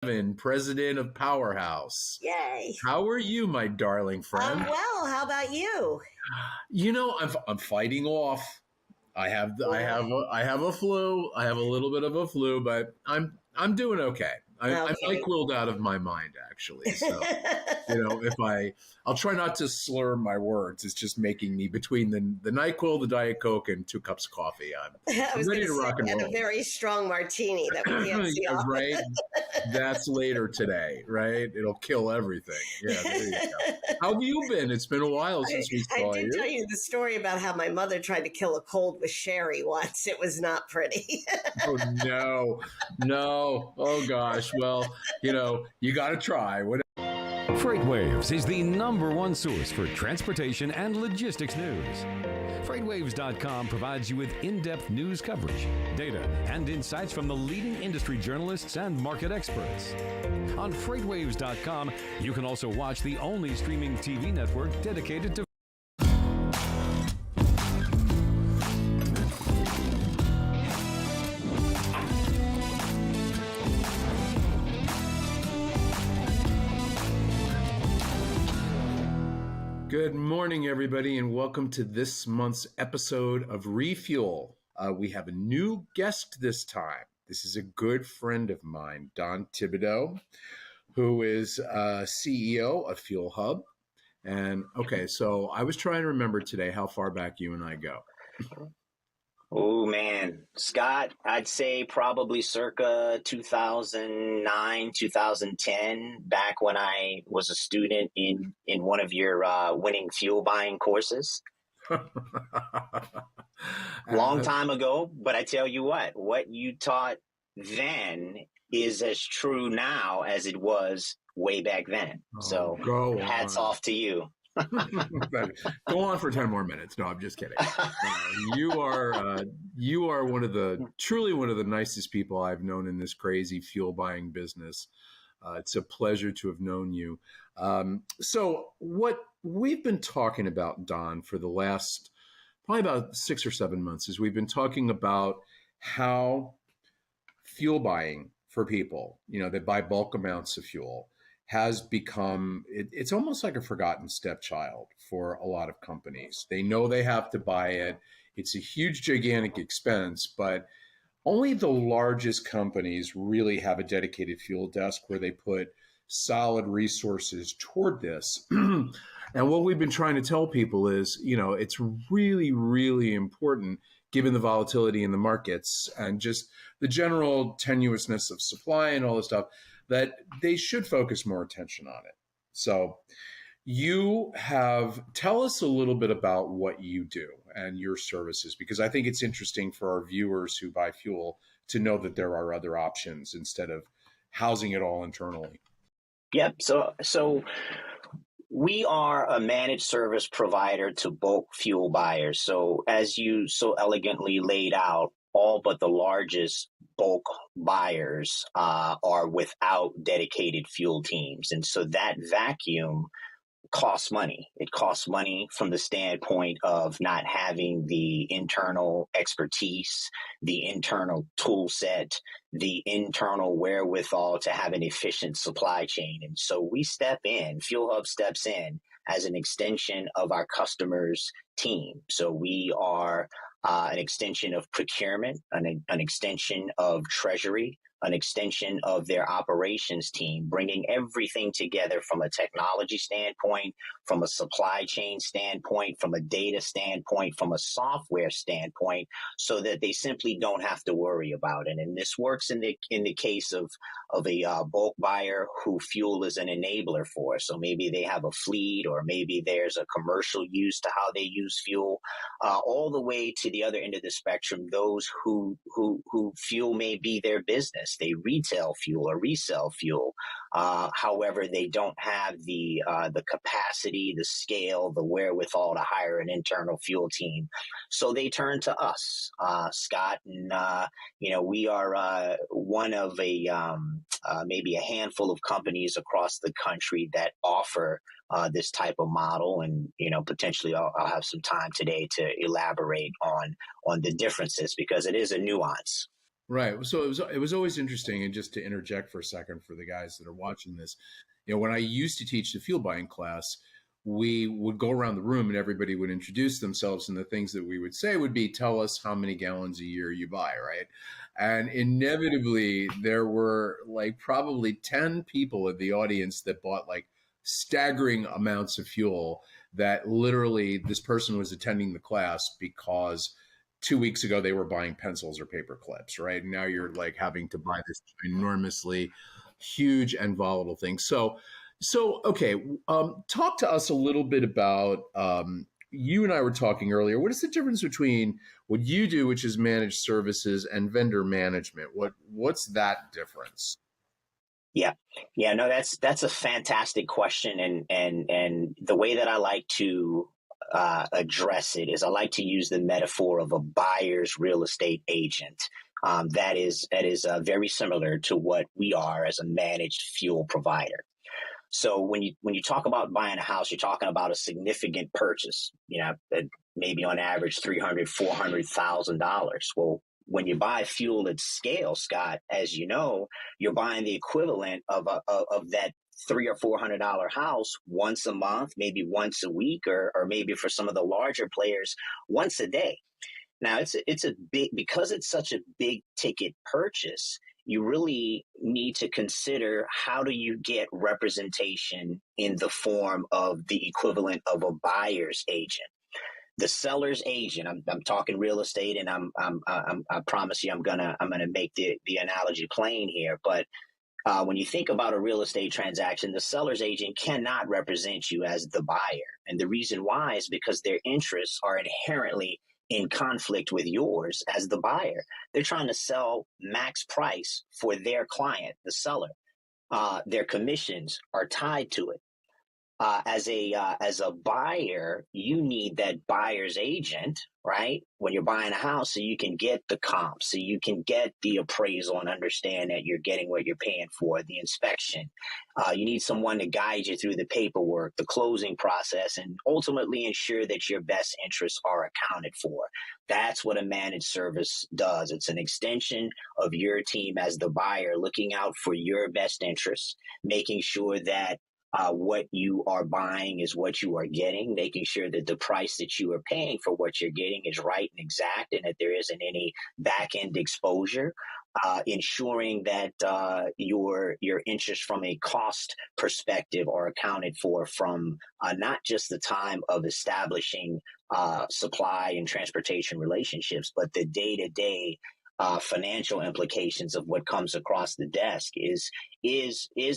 President of Powerhouse. Yay. How are you, my darling friend? I'm well. How about you? I'm fighting off. I have a flu. I have a little bit of a flu, but I'm doing okay. I'm NyQuil'd out of my mind, actually. So I'll try not to slur my words. It's just making me between the NyQuil, the Diet Coke, and 2 cups of coffee. I'm ready to rock and roll. A very strong martini that we can't see off. Right? That's later today, right? It'll kill everything. Yeah, there you go. How have you been? It's been a while since we saw you. I did tell you the story about how my mother tried to kill a cold with sherry once. It was not pretty. Oh, no. Oh, gosh. Well, you got to try. FreightWaves is the #1 source for transportation and logistics news. FreightWaves.com provides you with in-depth news coverage, data, and insights from the leading industry journalists and market experts. On FreightWaves.com, you can also watch the only streaming TV network dedicated to Good morning, everybody, and welcome to this month's episode of Refuel. We have a new guest this time. This is a good friend of mine, Don Thibodeau, who is CEO of Fuel Hub. And okay, so I was trying to remember today how far back you and I go. Oh, man. Scott, I'd say probably circa 2009, 2010, back when I was a student in one of your winning fuel buying courses. Long time ago, but I tell you what you taught then is as true now as it was way back then. So hats off to you. Go on for 10 more minutes. No, I'm just kidding. You are truly one of the nicest people I've known in this crazy fuel buying business. It's a pleasure to have known you. So what we've been talking about, Don, for the last probably about 6 or 7 months is we've been talking about how fuel buying for people, that buy bulk amounts of fuel, has become, it's almost like a forgotten stepchild for a lot of companies. They know they have to buy it. It's a huge, gigantic expense, but only the largest companies really have a dedicated fuel desk where they put solid resources toward this. And what we've been trying to tell people is, it's really, really important, given the volatility in the markets and just the general tenuousness of supply and all this stuff, that they should focus more attention on it. So tell us a little bit about what you do and your services, because I think it's interesting for our viewers who buy fuel to know that there are other options instead of housing it all internally. Yep. So we are a managed service provider to bulk fuel buyers. So as you so elegantly laid out, all but the largest bulk buyers are without dedicated fuel teams. And so that vacuum costs money. It costs money from the standpoint of not having the internal expertise, the internal tool set, the internal wherewithal to have an efficient supply chain. And so we step in, Fuel Hub steps in as an extension of our customers' team. So we are an extension of procurement, an extension of treasury, an extension of their operations team, bringing everything together from a technology standpoint, from a supply chain standpoint, from a data standpoint, from a software standpoint, so that they simply don't have to worry about it. And this works in the case of a bulk buyer who fuel is an enabler for. So maybe they have a fleet, or maybe there's a commercial use to how they use fuel, all the way to the other end of the spectrum, those who fuel may be their business. They retail fuel or resell fuel. However, they don't have the capacity, the scale, the wherewithal to hire an internal fuel team. So they turn to us, Scott, and we are one of maybe a handful of companies across the country that offer this type of model. And potentially I'll have some time today to elaborate on the differences, because it is a nuance. Right. So it was always interesting, and just to interject for a second for the guys that are watching this, when I used to teach the field buying class, we would go around the room and everybody would introduce themselves, and the things that we would say would be, "Tell us how many gallons a year you buy," right? And inevitably, there were like probably 10 people in the audience that bought like staggering amounts of fuel. That literally, this person was attending the class because 2 weeks ago they were buying pencils or paper clips, right? Now you're like having to buy this enormously huge and volatile thing. So okay, talk to us a little bit about. You and I were talking earlier. What is the difference between what you do, which is managed services, and vendor management? What's that difference? Yeah. Yeah, no, that's a fantastic question. And the way that I like to address it is I like to use the metaphor of a buyer's real estate agent. That is very similar to what we are as a managed fuel provider. So when you talk about buying a house, you're talking about a significant purchase, maybe on average $300,000, $400,000. Well, when you buy fuel at scale, Scott, as you know, you're buying the equivalent of that $300 or $400 once a month, maybe once a week, or maybe for some of the larger players, once a day. Now it's a big, because it's such a big ticket purchase, you really need to consider, how do you get representation in the form of the equivalent of a buyer's agent? The seller's agent. I'm talking real estate, and I promise you, I'm gonna make the analogy plain here. But when you think about a real estate transaction, the seller's agent cannot represent you as the buyer. And the reason why is because their interests are inherently in conflict with yours as the buyer. They're trying to sell max price for their client, the seller. Their commissions are tied to it. As a buyer, you need that buyer's agent, right? When you're buying a house, so you can get the comp, so you can get the appraisal and understand that you're getting what you're paying for, the inspection. You need someone to guide you through the paperwork, the closing process, and ultimately ensure that your best interests are accounted for. That's what a managed service does. It's an extension of your team as the buyer, looking out for your best interests, making sure that what you are buying is what you are getting, making sure that the price that you are paying for what you're getting is right and exact, and that there isn't any back end exposure, ensuring that your interests from a cost perspective are accounted for from not just the time of establishing supply and transportation relationships, but the day to day financial implications of what comes across the desk. Is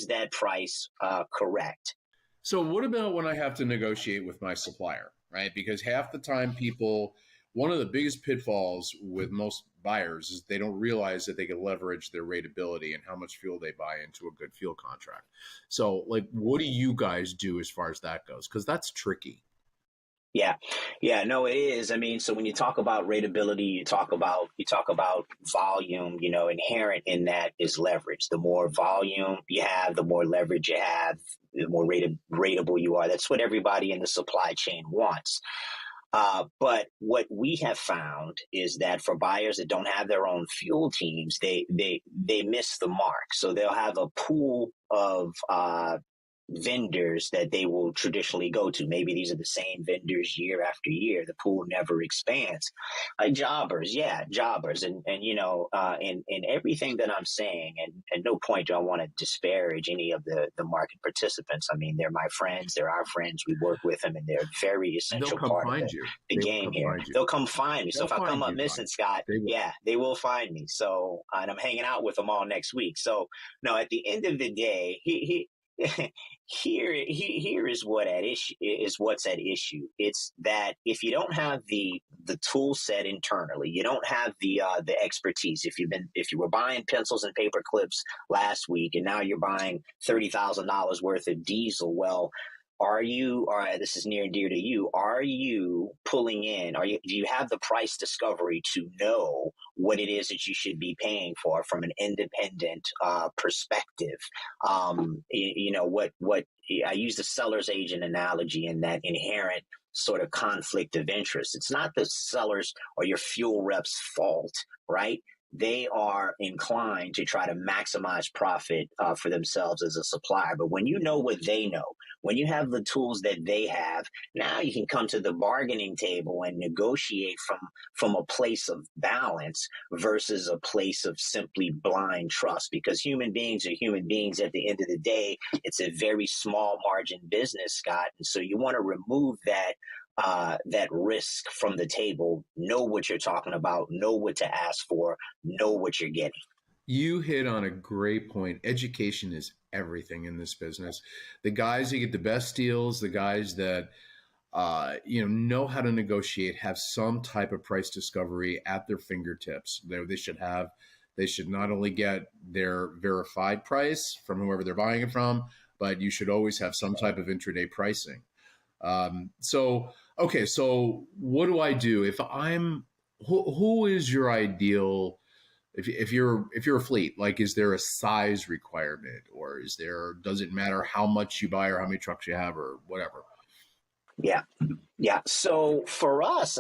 that price correct? So what about when I have to negotiate with my supplier, right? Because half the time one of the biggest pitfalls with most buyers is they don't realize that they can leverage their rateability and how much fuel they buy into a good fuel contract. So like, what do you guys do as far as that goes? Because that's tricky. Yeah. Yeah, no, it is. I mean, so when you talk about rateability, you talk about volume, inherent in that is leverage. The more volume you have, the more leverage you have, the more rateable you are. That's what everybody in the supply chain wants. But what we have found is that for buyers that don't have their own fuel teams, they miss the mark. So they'll have a pool of vendors that they will traditionally go to. Maybe these are the same vendors year after year. The pool never expands. Jobbers, and in everything that I'm saying, and at no point do I want to disparage any of the market participants. I mean, they're my friends, they're our friends. We work with them, and they're a very essential part of the game here. They'll come find me. So if I come up missing, Scott, they will find me. So, and I'm hanging out with them all next week. So, no, at the end of the day, here is what's at issue. It's that if you don't have the tool set internally, you don't have the expertise. If you were buying pencils and paper clips last week, and now you're buying $30,000 worth of diesel, well, this is near and dear to you, are you pulling in, do you have the price discovery to know what it is that you should be paying for from an independent perspective? What I use the seller's agent analogy in that inherent sort of conflict of interest. It's not the seller's or your fuel rep's fault, right? they are inclined to try to maximize profit for themselves as a supplier. But when you know what they know, when you have the tools that they have, now you can come to the bargaining table and negotiate from a place of balance versus a place of simply blind trust. Because human beings are human beings at the end of the day. It's a very small margin business, Scott. And so you want to remove that risk from the table, know what you're talking about, know what to ask for, know what you're getting. You hit on a great point. Education is everything in this business. The guys who get the best deals, the guys that know how to negotiate, have some type of price discovery at their fingertips. They should not only get their verified price from whoever they're buying it from, but you should always have some type of intraday pricing. So what do I do if who is your ideal, if you're a fleet, like, is there a size requirement, or does it matter how much you buy or how many trucks you have or whatever? Yeah. So for us,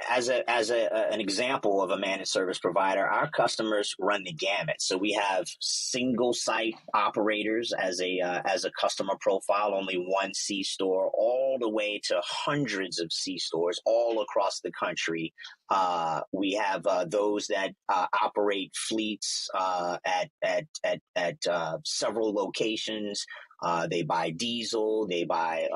as an example of a managed service provider, our customers run the gamut. So we have single site operators as a customer profile, only one C store, all the way to hundreds of C stores all across the country. We have those that operate fleets at several locations. They buy diesel, they buy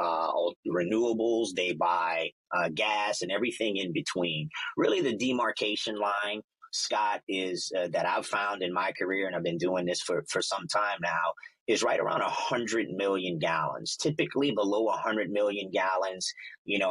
renewables, they buy gas, and everything in between. Really, the demarcation line, Scott, is that I've found in my career, and I've been doing this for some time now, is right around 100 million gallons. Typically below 100 million gallons,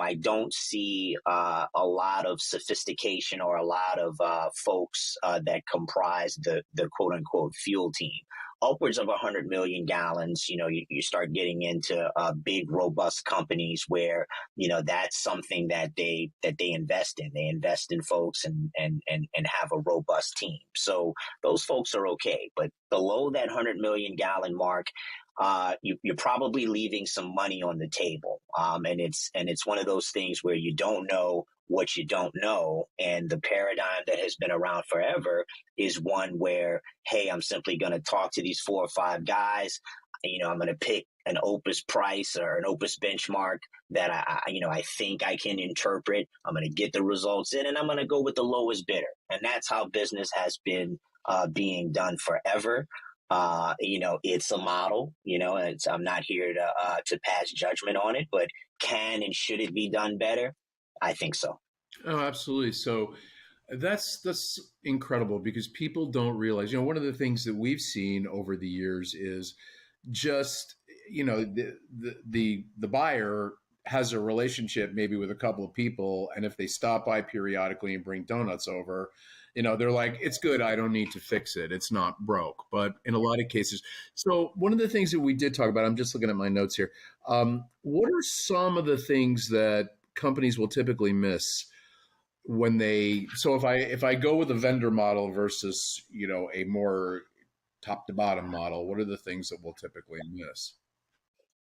I don't see a lot of sophistication or a lot of folks that comprise the quote unquote fuel team. Upwards of 100 million gallons, you start getting into big, robust companies where, that's something that they invest in. They invest in folks and have a robust team. So those folks are okay. But below that 100 million gallon mark, you're probably leaving some money on the table. And it's one of those things where you don't know what you don't know. And the paradigm that has been around forever is one where, hey, I'm simply going to talk to these 4 or 5 guys. I'm going to pick an Opus price or an Opus benchmark that I think I can interpret. I'm going to get the results in, and I'm going to go with the lowest bidder. And that's how business has been being done forever. It's a model, I'm not here to pass judgment on it, but can and should it be done better? I think so. Oh, absolutely. So that's incredible, because people don't realize, one of the things that we've seen over the years is just, the buyer has a relationship maybe with a couple of people. And if they stop by periodically and bring donuts over, they're like, it's good. I don't need to fix it. It's not broke. But in a lot of cases, so one of the things that we did talk about, I'm just looking at my notes here. What are some of the things that companies will typically miss so if I go with a vendor model versus, a more top to bottom model, what are the things that we'll typically miss?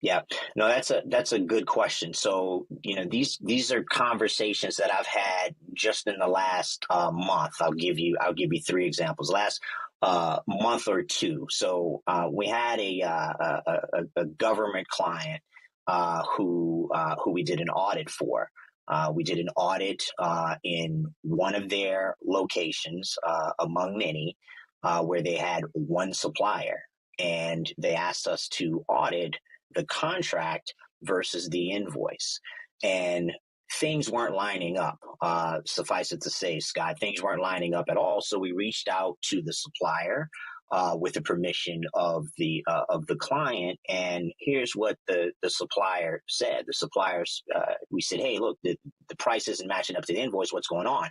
Yeah, no, that's a good question. So, these are conversations that I've had just in the last month. I'll give you 3 examples. Last month or 2. So we had a government client who we did an audit for. We did an audit in one of their locations among many where they had one supplier, and they asked us to audit the contract versus the invoice. And things weren't lining up. Suffice it to say, Scott, things weren't lining up at all. So we reached out to the supplier with the permission of the client. And here's what the supplier said. The suppliers, we said, hey, look, the price isn't matching up to the invoice. What's going on?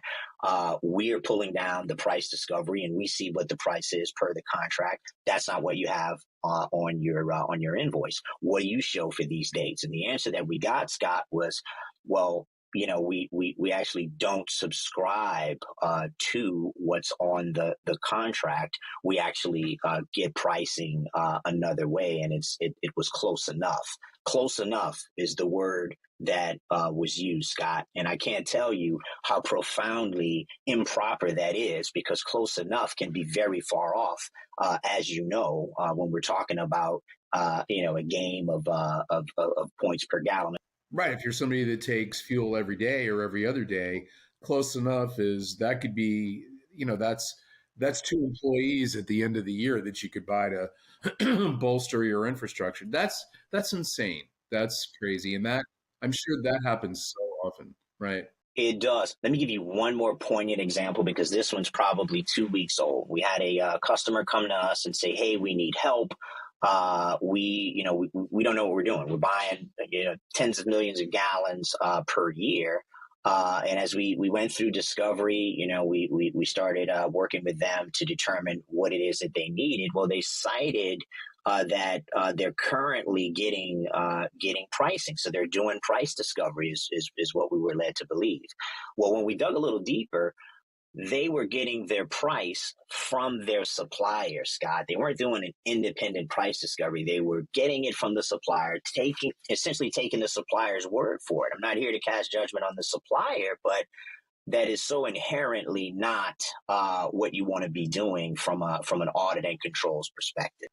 We are pulling down the price discovery, and we see what the price is per the contract. That's not what you have on your invoice. What do you show for these dates? And the answer that we got, Scott, was, well, we actually don't subscribe to what's on the contract. We actually get pricing another way, and it was close enough. Close enough is the word that was used, Scott, and I can't tell you how profoundly improper that is, because close enough can be very far off, as you know, when we're talking about a game of points per gallon. Right. If you're somebody that takes fuel every day or every other day, close enough is that could be, that's two employees at the end of the year that you could buy to bolster your infrastructure. That's insane. That's crazy. And that I'm sure that happens so often, right? It does. Let me give you one more poignant example, because this one's probably 2 weeks old. We had a customer come to us and say, "Hey, we need help. We don't know what we're doing. We're buying, tens of millions of gallons per year." And as we went through discovery, we started working with them to determine what it is that they needed. Well, they cited that they're currently getting pricing, so they're doing price discovery is what we were led to believe. Well, when we dug a little deeper, they were getting their price from their supplier, Scott. They weren't doing an independent price discovery. They were getting it from the supplier, essentially taking the supplier's word for it. I'm not here to cast judgment on the supplier, but that is so inherently not what you want to be doing from an audit and controls perspective.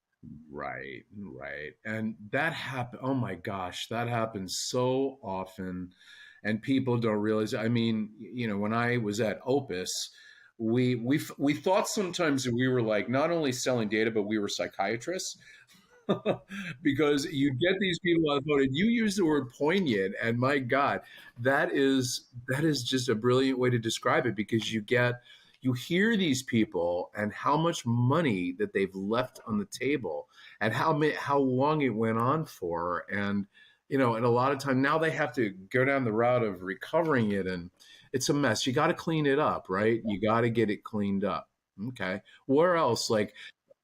Right, right. And that happen. Oh my gosh, that happens so often, and people don't realize. I mean, when I was at Opus, we thought sometimes that we were like not only selling data, but we were psychiatrists. Because you get these people on the phone and you use the word poignant, and my God, that is just a brilliant way to describe it, because you hear these people and how much money that they've left on the table and how long it went on for. And, and a lot of time now they have to go down the route of recovering it, and it's a mess. You got to clean it up, right? You got to get it cleaned up. Okay. Where else? Like,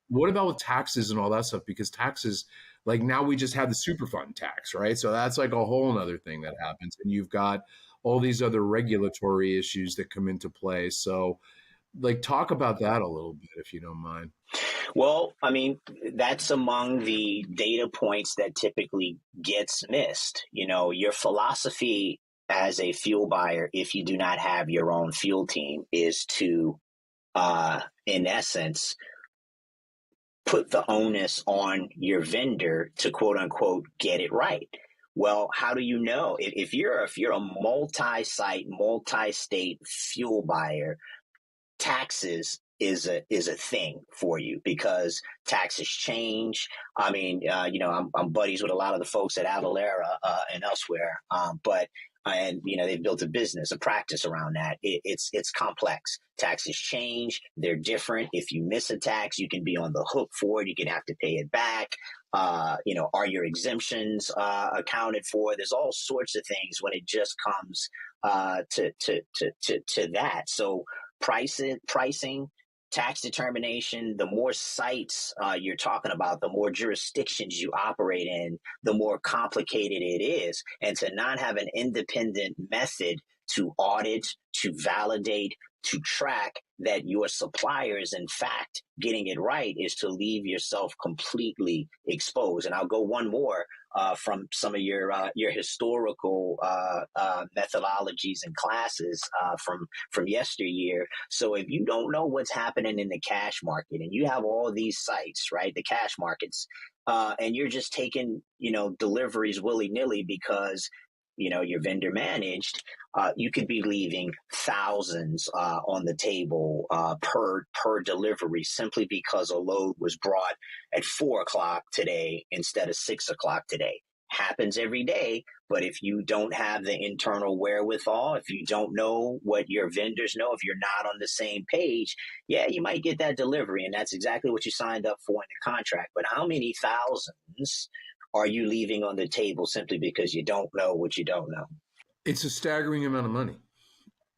what about with taxes and all that stuff? Because taxes, like now we just have the Superfund tax, right? So that's like a whole nother thing that happens. And you've got all these other regulatory issues that come into play. So like talk about that a little bit, if you don't mind. Well, I mean, that's among the data points that typically gets missed. Your philosophy as a fuel buyer, if you do not have your own fuel team, is to, in essence, put the onus on your vendor to quote unquote get it right. Well, how do you know if you're a multi-site, multi-state fuel buyer? Taxes is a thing for you, because taxes change. I mean, I'm buddies with a lot of the folks at Avalara and elsewhere, but they've built a business, a practice around that. It's complex. Taxes change; they're different. If you miss a tax, you can be on the hook for it. You can have to pay it back. Are your exemptions accounted for? There's all sorts of things when it just comes to that. So pricing, tax determination, the more sites you're talking about, the more jurisdictions you operate in, the more complicated it is. And to not have an independent method to audit, to validate, to track that your supplier is in fact getting it right is to leave yourself completely exposed. And I'll go one more from some of your historical methodologies and classes from yesteryear. So if you don't know what's happening in the cash market, and you have all these sites, right, the cash markets, and you're just taking deliveries willy-nilly because your vendor managed, you could be leaving thousands on the table per delivery, simply because a load was brought at 4:00 today instead of 6:00 today. Happens every day. But if you don't have the internal wherewithal, if you don't know what your vendors know, if you're not on the same page, yeah, you might get that delivery, and that's exactly what you signed up for in the contract. But how many thousands are you leaving on the table simply because you don't know what you don't know? It's a staggering amount of money.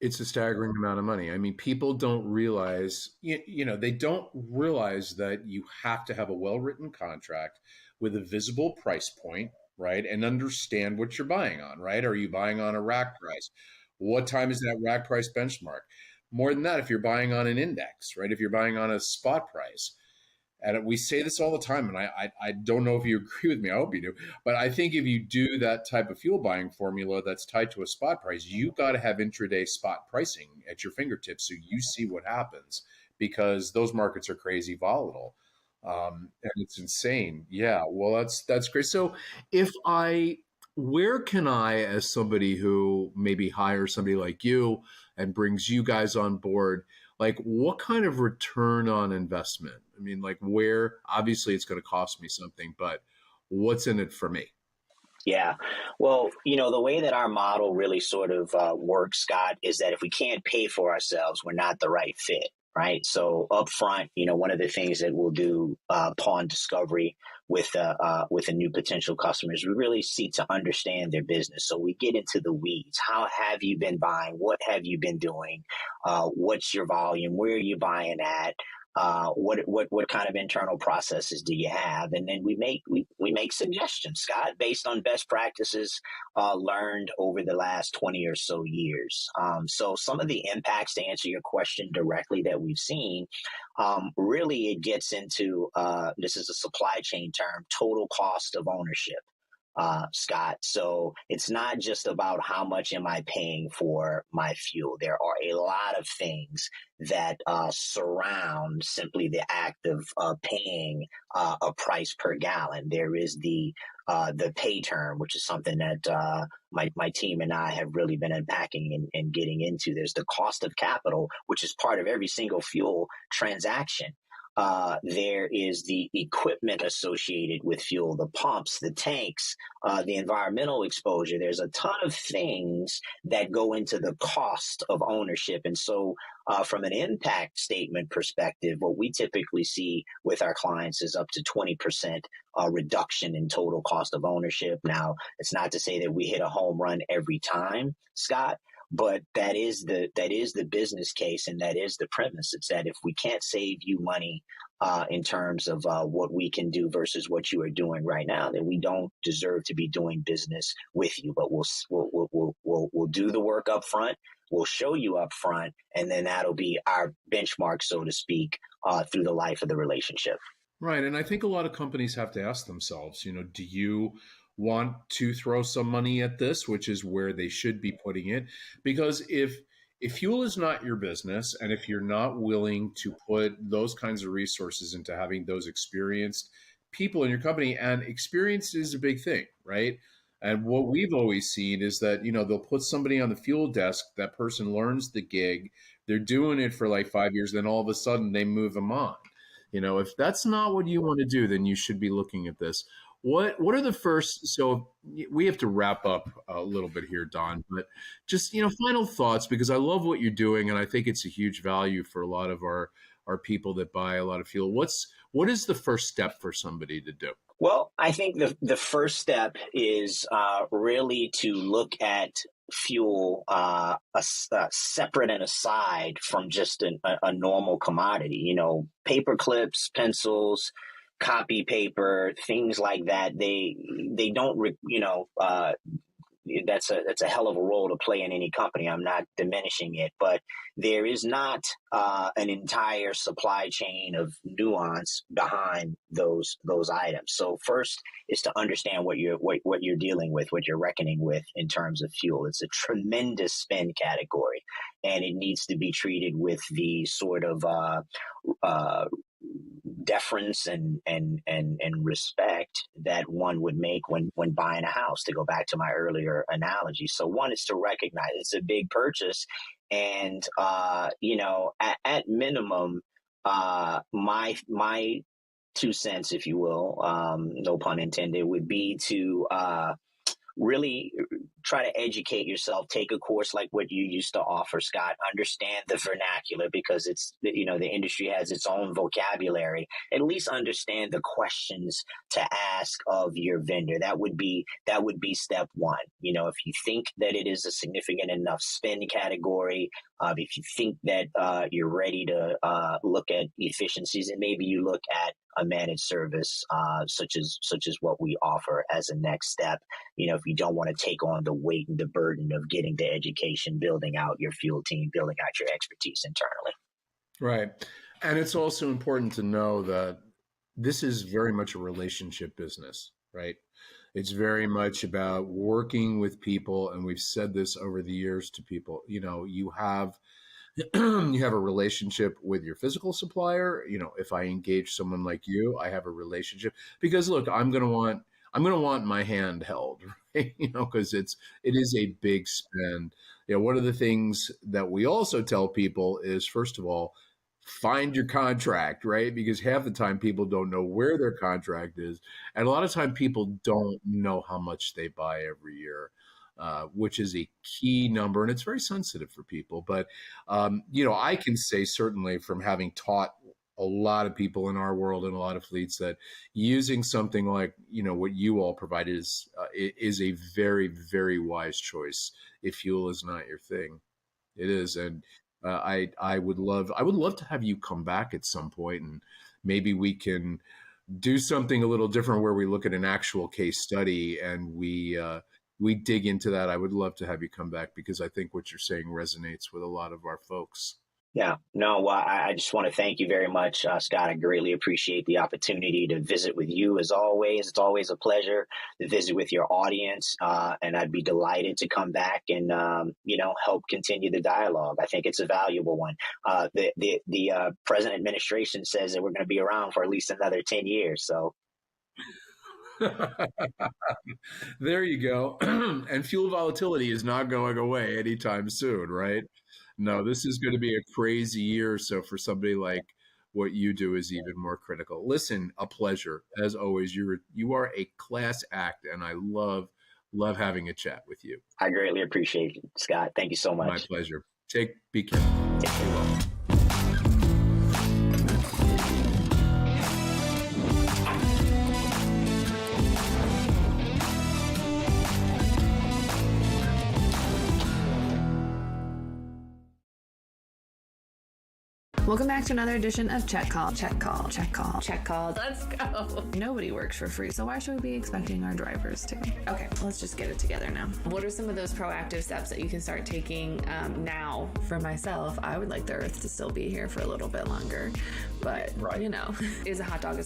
It's a staggering amount of money. I mean, people don't realize, they don't realize that you have to have a well-written contract with a visible price point. right? And understand what you're buying on, right? Are you buying on a rack price? What time is that rack price benchmark? More than that, if you're buying on an index, right? If you're buying on a spot price, and we say this all the time, and I don't know if you agree with me. I hope you do. But I think if you do that type of fuel buying formula that's tied to a spot price, you got to have intraday spot pricing at your fingertips so you see what happens, because those markets are crazy volatile. And it's insane. Yeah, well, that's great. So if I, where can I, as somebody who maybe hires somebody like you and brings you guys on board, like what kind of return on investment? I mean, like where, obviously it's going to cost me something, but what's in it for me? Yeah. Well, the way that our model really sort of works, Scott, is that if we can't pay for ourselves, we're not the right fit. Right. So upfront, one of the things that we'll do upon discovery with a new potential customer is we really seek to understand their business. So we get into the weeds. How have you been buying? What have you been doing? What's your volume? Where are you buying at? What kind of internal processes do you have? And then we make suggestions, Scott, based on best practices learned over the last 20 or so years. So some of the impacts, to answer your question directly, that we've seen, really it gets into this is a supply chain term, total cost of ownership. Scott. So it's not just about how much am I paying for my fuel. There are a lot of things that surround simply the act of paying a price per gallon. There is the pay term, which is something that my team and I have really been unpacking and getting into. There's the cost of capital, which is part of every single fuel transaction. There is the equipment associated with fuel, the pumps, the tanks, the environmental exposure. There's a ton of things that go into the cost of ownership. And so from an impact statement perspective, what we typically see with our clients is up to 20% reduction in total cost of ownership. Now, it's not to say that we hit a home run every time, Scott, but that is the business case, and that is the premise. It's that if we can't save you money in terms of what we can do versus what you are doing right now, then we don't deserve to be doing business with you. But we'll do the work up front. We'll show you up front, and then that'll be our benchmark, so to speak, through the life of the relationship. Right. And I think a lot of companies have to ask themselves, do you want to throw some money at this, which is where they should be putting it? Because if fuel is not your business, and if you're not willing to put those kinds of resources into having those experienced people in your company, and experience is a big thing, right? And what we've always seen is that, they'll put somebody on the fuel desk, that person learns the gig, they're doing it for like 5 years, then all of a sudden they move them on. If that's not what you want to do, then you should be looking at this. What are the first? So we have to wrap up a little bit here, Don, but just, final thoughts, because I love what you're doing, and I think it's a huge value for a lot of our people that buy a lot of fuel. What is the first step for somebody to do? Well, I think the first step is really to look at fuel separate and aside from just a normal commodity. Paper clips, pencils, copy paper, things like that. They don't, that's a hell of a role to play in any company. I'm not diminishing it, but there is not an entire supply chain of nuance behind those items. So first is to understand what you're dealing with, what you're reckoning with in terms of fuel. It's a tremendous spend category, and it needs to be treated with the sort of deference and respect that one would make when buying a house, to go back to my earlier analogy. So one is to recognize it's a big purchase, and at minimum, my 2 cents, if you will, no pun intended, would be to really try to educate yourself. Take a course like what you used to offer, Scott. Understand the vernacular, because it's, you know, the industry has its own vocabulary. At least understand the questions to ask of your vendor. That would be step one. You know, if you think that it is a significant enough spend category, if you think that you're ready to look at efficiencies, and maybe you look at a managed service such as what we offer as a next step. You know, if you don't want to take on the weight and the burden of getting the education, building out your fuel team, building out your expertise internally. Right. And it's also important to know that this is very much a relationship business, right? It's very much about working with people. And we've said this over the years to people, you know, you have you have a relationship with your physical supplier. You know, if I engage someone like you, I have a relationship, because look, I'm going to want my hand held, right? You know, because it is a big spend. You know, one of the things that we also tell people is, first of all, find your contract, right? Because half the time people don't know where their contract is. And a lot of time people don't know how much they buy every year. Which is a key number, and it's very sensitive for people. But, you know, I can say certainly from having taught a lot of people in our world and a lot of fleets that using something like, you know, what you all provide is a very, very wise choice if fuel is not your thing. It is. And I would love to have you come back at some point, and maybe we can do something a little different where we look at an actual case study and we dig into that. I would love to have you come back, because I think what you're saying resonates with a lot of our folks. Yeah, no, well, I just want to thank you very much, Scott. I greatly appreciate the opportunity to visit with you as always. It's always a pleasure to visit with your audience, and I'd be delighted to come back and, you know, help continue the dialogue. I think it's a valuable one. The present administration says that we're going to be around for at least another 10 years, so. There you go. And fuel volatility is not going away anytime soon, right? No, this is going to be a crazy year. So for somebody like what you do is even more critical. Listen, a pleasure as always. You are a class act, and I love having a chat with you. I greatly appreciate it, Scott. Thank you so much. My pleasure. Be careful. Take care. Welcome back to another edition of Check Call. Check Call. Check Call. Check Call. Let's go. Nobody works for free, so why should we be expecting our drivers to? Okay, let's just get it together now. What are some of those proactive steps that you can start taking now? For myself, I would like the Earth to still be here for a little bit longer, but you know, is a hot dog